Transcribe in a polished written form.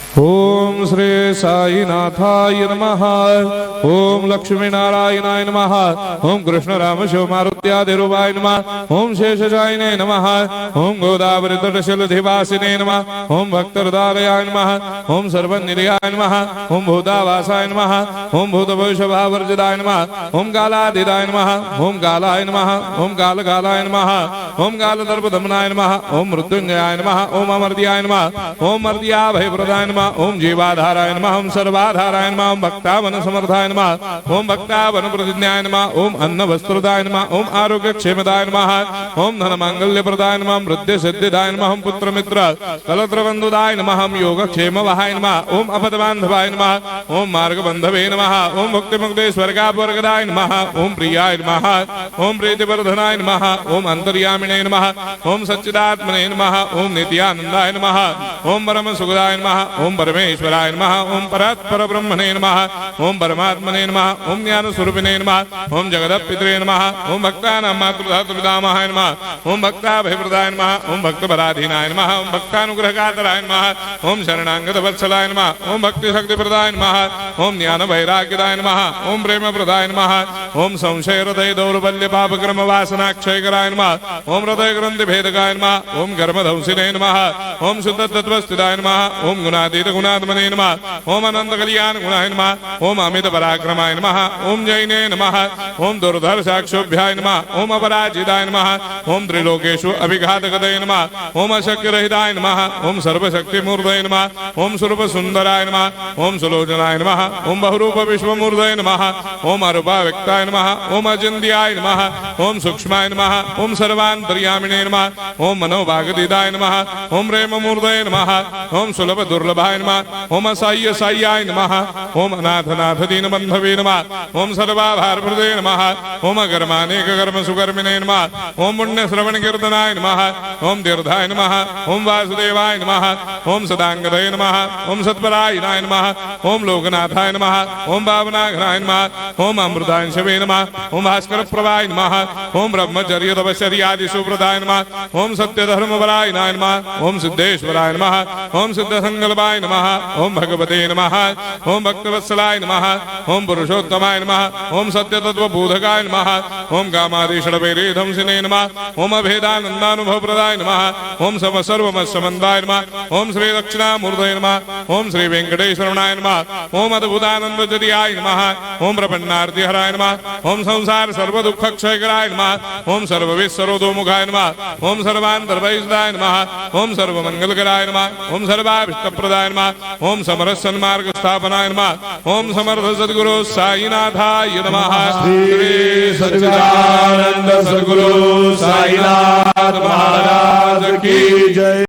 ओम श्री साईनाथाय नमः। ओम लक्ष्मी नारायणाय नमः। ओम कृष्ण राम शिव मारुत्यादिरूपाय नमः। ओम शेषशायिने नमः। ओम गोदावरी तटशिलधिवासिने नमः। ओम भक्तहृदयाय नमः। ओम सर्वनिलयाय नमः। ओम भूतावासाय नमः। ओम भूतभविष्यभावर्जिताय नमः। ओम कालातीताय नमः। ओम कालाय नमः। ओम कालकालाय नमः। ओम कालदर्पदमनाय नमः। ओम मृत्युंजयाय नमः। ओम अमर्त्याय नमः। ओम मर्त्याभयप्रदाय नमः। ओम जीवाधाराय नमः। ओम सर्वाधाराय नमः। ओम भक्तावन समर्थाय नमः। ओम भक्तावन प्रतिज्ञाय नमः। ओम अन्न वस्त्रदाय नमः। ओम आरोग्य क्षेमदाय नमः। ओम धन मांगल्य प्रदाय नमः। वृद्धि सिद्धिदाय नमः। ओम पुत्र मित्र कलत्र बंधुदाय नमः। ओम योग क्षेम वहाय नमः। ओम अपद बांधवाय नमः। ओम मार्ग बंधवे नमः। ओम भक्ति मुक्ति स्वर्गापवर्गदाय नमः। ओम प्रियाय नमः। ओम प्रीतिवर्धनाय नमः। ओम अंतर्यामिने नमः। ओम सच्चिदात्मने नमः। ओम नित्यानंदाय नमः। ओम परम सुखदाय नमः। ओम परमेश्वराय नमः। ओम परात्पर ब्रह्मणे नमः। ओम परमात्मने नमः। ओम ज्ञान स्वरूपिणे नमः। ओम जगदपितरे नमः। ओम भक्तानां मातृधातुर्पितामहाय नमः। ओम भक्ताभयप्रदाय नमः। ओम भक्तपराधीनाय नमः। ओम भक्तानुग्रहकातराय नमः। ओम शरणागत वत्सलाय नमः। ओम भक्ति शक्ति प्रदाय नमः। ओम ज्ञान वैराग्यदाय नमः। ओम प्रेम प्रदाय नमः। ओम संशय हृदय दौर्बल्य पाप क्रम वासना क्षयकराय नमः। ओम हृदय ग्रंथि भेदकाय नमः। ओम कर्मधंसिने नमः। ओम शुद्ध तत्वस्थिताय नमः। ओम गुणातीत गुणात्मने नमः। ओम अनंत कल्याण गुणाय नमः। ओम अमित पराक्रमाय नमः। ओम जैने नमः। ओम दुर्धर्षाक्षोभ्याय नमः। ओम अपराजिताय नमः। ओम त्रिलोकेषु अभिघातगतये नमः। ओम अशक्यरहिताय नमः। ओम सर्वशक्तिमूर्तये नमः। ओम स्वरूप सुंदराय नमः। ओम सुलोचनाय नमः। ओम बहुरूप विश्वमूर्तये नमः। ओम अरूपाव्यक्ताय नमः। ओम अचिन्त्याय नमः। ओम सूक्ष्माय नमः। ओम सर्वान्तर्यामिने नमः। ओम मनोभागतीताय नमः। ओम प्रेममूर्तये नमः। ओम सुलभ दुर्लभाय नमः। ओम असाय्य साय्याय नमः। ओम अनाथनाथ दीनबन्धवे नमः। ओम सर्वाभारप्रदे नमः। ओम अकर्मानेक कर्म सुकर्मिणे नमः। ओम पुण्य श्रवण कीर्तनाय नमः। ओम तीर्थाय नमः। ओम वासुदेवाय नमः। ओम सदांगदये नमः। ओम सत्परायणाय नमः। ओम लोकनाथाय नमः। ओम भावनाघनाय नमः। ओम अमृतांशवे नमः। ओम भास्कर प्रभाय नमः। ओम ब्रह्मचर्य तपश्चर्यादि सुप्रदाय नमः। ओम सत्यधर्मपरायणाय नमः। ओम सिद्धेश्वराय नमः। ओम सिद्ध संकल्पाय नमः। ओम भगवते नमः। ओम भक्तवत्सलाय नमः। ओम पुरुषोत्तमाय नमः। ओम सत्य तत्वबोधकाय नमः। ओम कामादिषडवैरेधंसिने नमः। ओम अभेदानंदानुभव प्रदाय नमः। ओम सर्वमस्समन्दाय नमः। ओम श्री दक्षिणामूर्तये नमः। ओम श्री वेंकटेश्वराय नमः। ओम अद्भुतानंदजटियाय नमः। ओम प्रपन्नार्तिहराय नमः। ओम संसार सर्व दुख क्षयकराय नमः। ओम सर्वविश्वरोधोमुखाय नमः। ओम सर्वान्तर्वैसदाय नमः। ओम सर्वमंगलकराय नमः। ओम सर्वाभिष्टप्रदाय नमः। ओम समरस सन्मार्ग स्थापनाय नमः। ओम समर्थ सद्गुरु साईनाथाय नमः। श्री सच्चिदानंद सद्गुरु साईनाथ महाराज की जय।